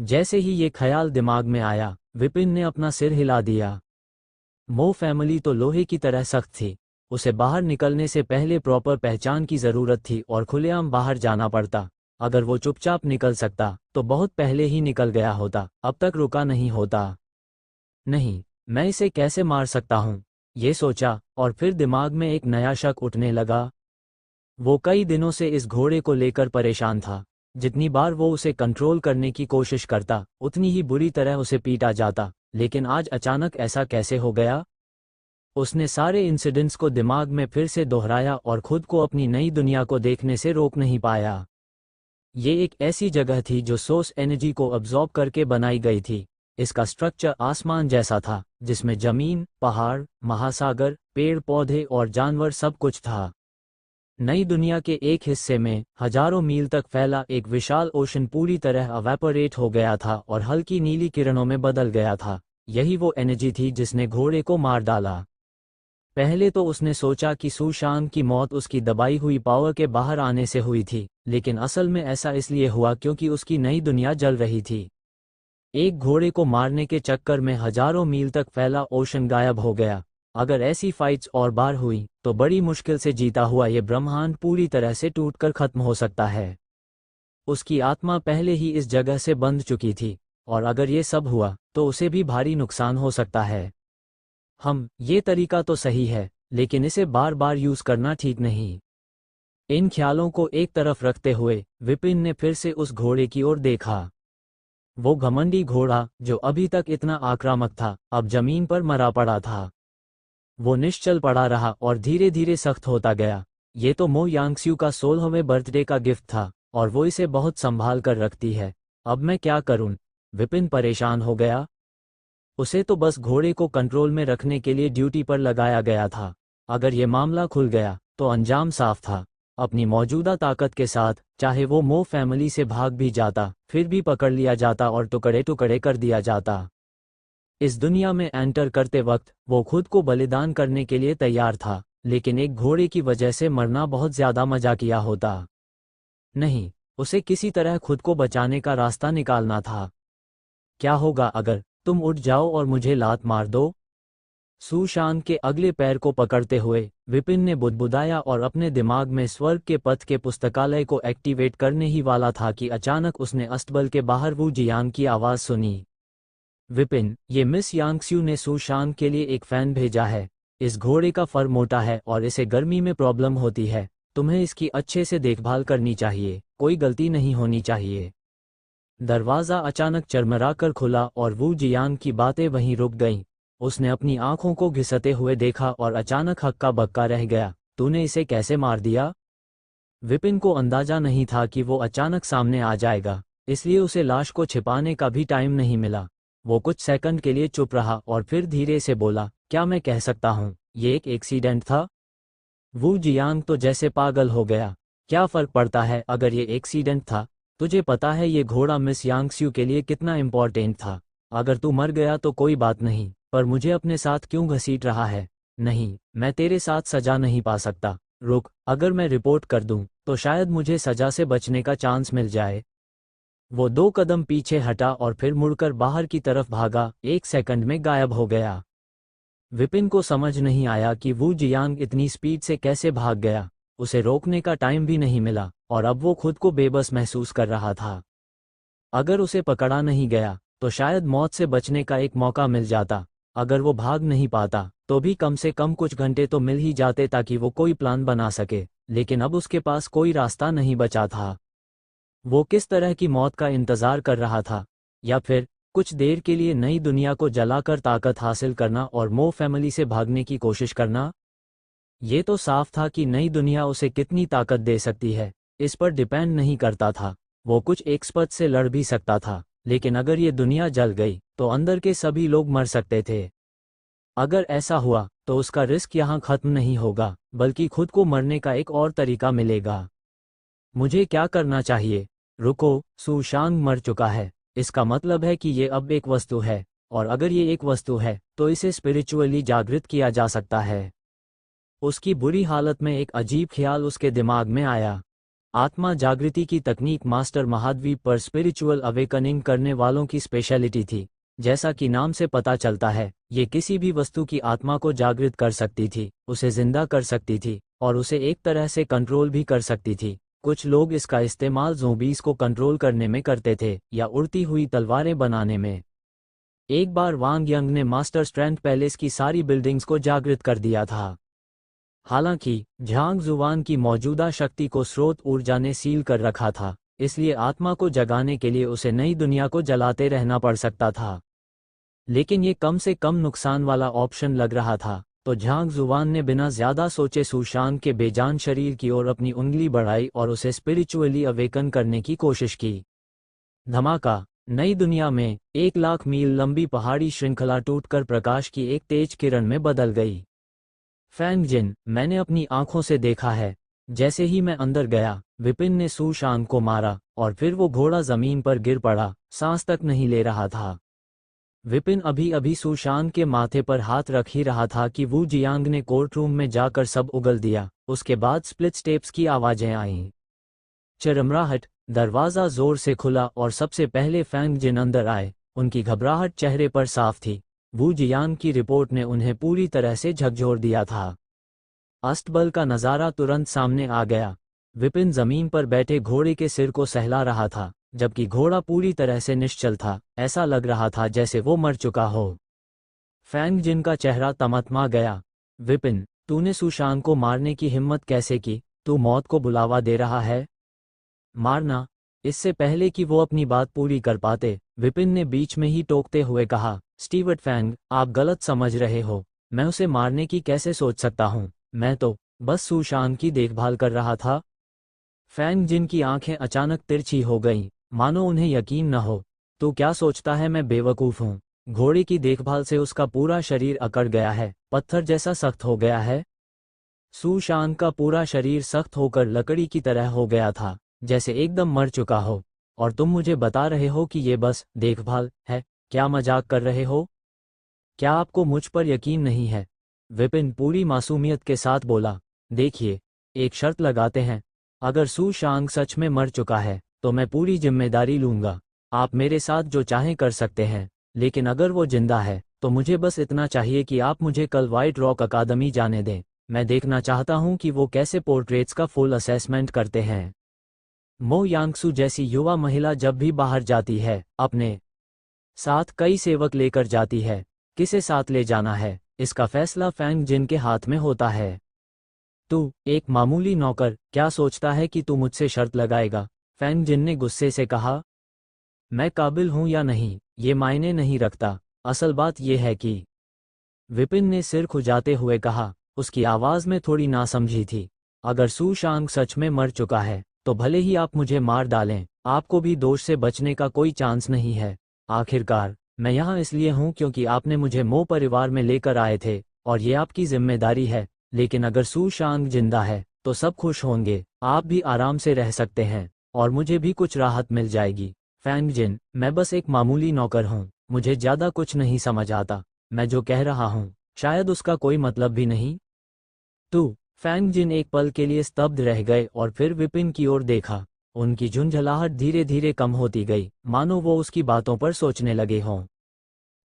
जैसे ही ये ख्याल दिमाग में आया, विपिन ने अपना सिर हिला दिया। मो फैमिली तो लोहे की तरह सख्त थी। उसे बाहर निकलने से पहले प्रॉपर पहचान की ज़रूरत थी और खुलेआम बाहर जाना पड़ता। अगर वो चुपचाप निकल सकता तो बहुत पहले ही निकल गया होता, अब तक रुका नहीं होता। नहीं, मैं इसे कैसे मार सकता हूँ, ये सोचा, और फिर दिमाग में एक नया शक उठने लगा। वो कई दिनों से इस घोड़े को लेकर परेशान था। जितनी बार वो उसे कंट्रोल करने की कोशिश करता, उतनी ही बुरी तरह उसे पीटा जाता। लेकिन आज अचानक ऐसा कैसे हो गया? उसने सारे इंसिडेंट्स को दिमाग में फिर से दोहराया और खुद को अपनी नई दुनिया को देखने से रोक नहीं पाया। ये एक ऐसी जगह थी जो सोर्स एनर्जी को अब्जॉर्ब करके बनाई गई थी। इसका स्ट्रक्चर आसमान जैसा था, जिसमें जमीन, पहाड़, महासागर, पेड़ पौधे और जानवर सब कुछ था। नई दुनिया के एक हिस्से में हजारों मील तक फैला एक विशाल ओशन पूरी तरह अवेपोरेट हो गया था और हल्की नीली किरणों में बदल गया था। यही वो एनर्जी थी जिसने घोड़े को मार डाला। पहले तो उसने सोचा कि सुशांत की मौत उसकी दबाई हुई पावर के बाहर आने से हुई थी, लेकिन असल में ऐसा इसलिए हुआ क्योंकि उसकी नई दुनिया जल रही थी। एक घोड़े को मारने के चक्कर में हजारों मील तक फैला ओशन गायब हो गया। अगर ऐसी फाइट्स और बार हुई तो बड़ी मुश्किल से जीता हुआ ये ब्रह्मांड पूरी तरह से टूटकर खत्म हो सकता है। उसकी आत्मा पहले ही इस जगह से बंध चुकी थी, और अगर ये सब हुआ तो उसे भी भारी नुकसान हो सकता है। ये तरीका तो सही है, लेकिन इसे बार बार यूज करना ठीक नहीं। इन ख्यालों को एक तरफ रखते हुए विपिन ने फिर से उस घोड़े की ओर देखा। वो घमंडी घोड़ा जो अभी तक इतना आक्रामक था, अब जमीन पर मरा पड़ा था। वो निश्चल पड़ा रहा और धीरे धीरे सख्त होता गया। ये तो मो यांगस्यू का 16वें बर्थडे का गिफ्ट था, और वो इसे बहुत संभाल कर रखती है। अब मैं क्या करूं? विपिन परेशान हो गया। उसे तो बस घोड़े को कंट्रोल में रखने के लिए ड्यूटी पर लगाया गया था। अगर ये मामला खुल गया तो अंजाम साफ था। अपनी मौजूदा ताकत के साथ चाहे वो मो फैमिली से भाग भी जाता, फिर भी पकड़ लिया जाता और टुकड़े टुकड़े कर दिया जाता। इस दुनिया में एंटर करते वक्त वो खुद को बलिदान करने के लिए तैयार था, लेकिन एक घोड़े की वजह से मरना बहुत ज्यादा मजाकिया होता। नहीं, उसे किसी तरह खुद को बचाने का रास्ता निकालना था। क्या होगा अगर तुम उठ जाओ और मुझे लात मार दो? सुशांत के अगले पैर को पकड़ते हुए विपिन ने बुदबुदाया और अपने दिमाग में स्वर्ग के पथ के पुस्तकालय को एक्टिवेट करने ही वाला था कि अचानक उसने अस्तबल के बाहर वू जियांग की आवाज सुनी। विपिन, ये मिस यांगस्यू ने सुशांत के लिए एक फैन भेजा है। इस घोड़े का फर मोटा है और इसे गर्मी में प्रॉब्लम होती है। तुम्हें इसकी अच्छे से देखभाल करनी चाहिए, कोई गलती नहीं होनी चाहिए। दरवाज़ा अचानक चरमराकर खुला और वू जियांग की बातें वहीं रुक गईं। उसने अपनी आंखों को घिसते हुए देखा और अचानक हक्का बक्का रह गया। तूने इसे कैसे मार दिया? विपिन को अंदाजा नहीं था कि वो अचानक सामने आ जाएगा, इसलिए उसे लाश को छिपाने का भी टाइम नहीं मिला। वो कुछ सेकंड के लिए चुप रहा और फिर धीरे से बोला, क्या मैं कह सकता हूँ ये एक एक्सीडेंट था? वू जियांग तो जैसे पागल हो गया। क्या फर्क पड़ता है अगर ये एक्सीडेंट था? तुझे पता है ये घोड़ा मिस यांगस्यू के लिए कितना इम्पोर्टेंट था। अगर तू मर गया तो कोई बात नहीं, पर मुझे अपने साथ क्यों घसीट रहा है? नहीं, मैं तेरे साथ सजा नहीं पा सकता। रुक, अगर मैं रिपोर्ट कर दूं तो शायद मुझे सजा से बचने का चांस मिल जाए। वो 2 कदम पीछे हटा और फिर मुड़कर बाहर की तरफ भागा, 1 सेकंड में गायब हो गया। विपिन को समझ नहीं आया कि वू जियांग इतनी स्पीड से कैसे भाग गया। उसे रोकने का टाइम भी नहीं मिला और अब वो खुद को बेबस महसूस कर रहा था। अगर उसे पकड़ा नहीं गया तो शायद मौत से बचने का एक मौका मिल जाता। अगर वो भाग नहीं पाता तो भी कम से कम कुछ घंटे तो मिल ही जाते ताकि वो कोई प्लान बना सके, लेकिन अब उसके पास कोई रास्ता नहीं बचा था। वो किस तरह की मौत का इंतजार कर रहा था? या फिर कुछ देर के लिए नई दुनिया को जलाकर ताकत हासिल करना और मो फैमिली से भागने की कोशिश करना? ये तो साफ था कि नई दुनिया उसे कितनी ताकत दे सकती है, इस पर डिपेंड नहीं करता था। वो कुछ एक्सपर्ट से लड़ भी सकता था, लेकिन अगर ये दुनिया जल गई तो अंदर के सभी लोग मर सकते थे। अगर ऐसा हुआ तो उसका रिस्क यहाँ खत्म नहीं होगा, बल्कि खुद को मरने का एक और तरीका मिलेगा। मुझे क्या करना चाहिए? रुको, सुशांत मर चुका है, इसका मतलब है कि ये अब एक वस्तु है, और अगर ये एक वस्तु है तो इसे स्पिरिचुअली जागृत किया जा सकता है। उसकी बुरी हालत में एक अजीब ख्याल उसके दिमाग में आया। आत्मा जागृति की तकनीक मास्टर महाद्वीप पर स्पिरिचुअल अवेकनिंग करने वालों की स्पेशलिटी थी। जैसा कि नाम से पता चलता है, ये किसी भी वस्तु की आत्मा को जागृत कर सकती थी, उसे जिंदा कर सकती थी और उसे एक तरह से कंट्रोल भी कर सकती थी। कुछ लोग इसका इस्तेमाल ज़ोंबीज़ को कंट्रोल करने में करते थे या उड़ती हुई तलवारें बनाने में। एक बार वांग यंग ने मास्टर स्ट्रेंथ पैलेस की सारी बिल्डिंग्स को जागृत कर दिया था। हालांकि झांग जुवान की मौजूदा शक्ति को स्रोत ऊर्जा ने सील कर रखा था, इसलिए आत्मा को जगाने के लिए उसे नई दुनिया को जलाते रहना पड़ सकता था। लेकिन ये कम से कम नुकसान वाला ऑप्शन लग रहा था, तो झांग जुवान ने बिना ज्यादा सोचे सुशांत के बेजान शरीर की ओर अपनी उंगली बढ़ाई और उसे स्पिरिचुअली अवेकन करने की कोशिश की। धमाका! नई दुनिया में 1,00,000 मील लंबी पहाड़ी श्रृंखला टूटकर प्रकाश की एक तेज किरण में बदल गई। फैंग जिन, मैंने अपनी आंखों से देखा है। जैसे ही मैं अंदर गया, विपिन ने सुशांत को मारा और फिर वो घोड़ा जमीन पर गिर पड़ा, सांस तक नहीं ले रहा था। विपिन अभी अभी सुशांत के माथे पर हाथ रख ही रहा था कि वू जियांग ने कोर्ट रूम में जाकर सब उगल दिया। उसके बाद स्प्लिट स्टेप्स की आवाजें आईं। चिरमराहट, दरवाजा जोर से खुला और सबसे पहले फैंग जिन अंदर आए। उनकी घबराहट चेहरे पर साफ थी। वू जियांग की रिपोर्ट ने उन्हें पूरी तरह से झकझोर दिया था। अस्तबल का नज़ारा तुरंत सामने आ गया। विपिन जमीन पर बैठे घोड़े के सिर को सहला रहा था, जबकि घोड़ा पूरी तरह से निश्चल था। ऐसा लग रहा था जैसे वो मर चुका हो। फैंग जिन का चेहरा तमतमा गया। विपिन, तूने सुशांत को मारने की हिम्मत कैसे की? तू मौत को बुलावा दे रहा है? मारना? इससे पहले कि वो अपनी बात पूरी कर पाते, विपिन ने बीच में ही टोकते हुए कहा, स्टीवर्ट फैंग, आप गलत समझ रहे हो। मैं उसे मारने की कैसे सोच सकता हूँ? मैं तो बस सुशांत की देखभाल कर रहा था। फैंग जिन की आंखें अचानक तिरछी हो गईं, मानो उन्हें यकीन न हो। तू क्या सोचता है मैं बेवकूफ़ हूँ? घोड़े की देखभाल से उसका पूरा शरीर अकड़ गया है, पत्थर जैसा सख्त हो गया है। सुशांत का पूरा शरीर सख्त होकर लकड़ी की तरह हो गया था, जैसे एकदम मर चुका हो। और तुम मुझे बता रहे हो कि ये बस देखभाल है? क्या मजाक कर रहे हो? क्या आपको मुझ पर यकीन नहीं है? विपिन पूरी मासूमियत के साथ बोला, देखिए, एक शर्त लगाते हैं। अगर सुशांत सच में मर चुका है, तो मैं पूरी जिम्मेदारी लूंगा। आप मेरे साथ जो चाहें कर सकते हैं, लेकिन अगर वो जिंदा है, तो मुझे बस इतना चाहिए कि आप मुझे कल व्हाइट रॉक अकादमी जाने दें। मैं देखना चाहता हूं कि वो कैसे पोर्ट्रेट्स का फुल असेसमेंट करते हैं। मो यांगसू जैसी युवा महिला जब भी बाहर जाती है, अपने साथ कई सेवक लेकर जाती है। किसे साथ ले जाना है, इसका फैसला फैंग जिन के हाथ में होता है। तू एक मामूली नौकर, क्या सोचता है कि तू मुझसे शर्त लगाएगा? फैंग जिन ने गुस्से से कहा, मैं काबिल हूं या नहीं, ये मायने नहीं रखता। असल बात यह है कि विपिन ने सिर खुजाते हुए कहा, उसकी आवाज में थोड़ी नासमझी थी। अगर सुशांत सच में मर चुका है, तो भले ही आप मुझे मार डालें, आपको भी दोष से बचने का कोई चांस नहीं है। आखिरकार मैं यहाँ इसलिए हूँ क्योंकि आपने मुझे मो परिवार में लेकर आए थे और ये आपकी जिम्मेदारी है। लेकिन अगर सुशांत जिंदा है, तो सब खुश होंगे, आप भी आराम से रह सकते हैं और मुझे भी कुछ राहत मिल जाएगी। फैंग जिन, मैं बस एक मामूली नौकर हूँ, मुझे ज्यादा कुछ नहीं समझ आता। मैं जो कह रहा हूँ, शायद उसका कोई मतलब भी नहीं। तू? फैंग जिन एक पल के लिए स्तब्ध रह गए और फिर विपिन की ओर देखा। उनकी झुंझलाहट धीरे धीरे कम होती गई, मानो वो उसकी बातों पर सोचने लगे हों।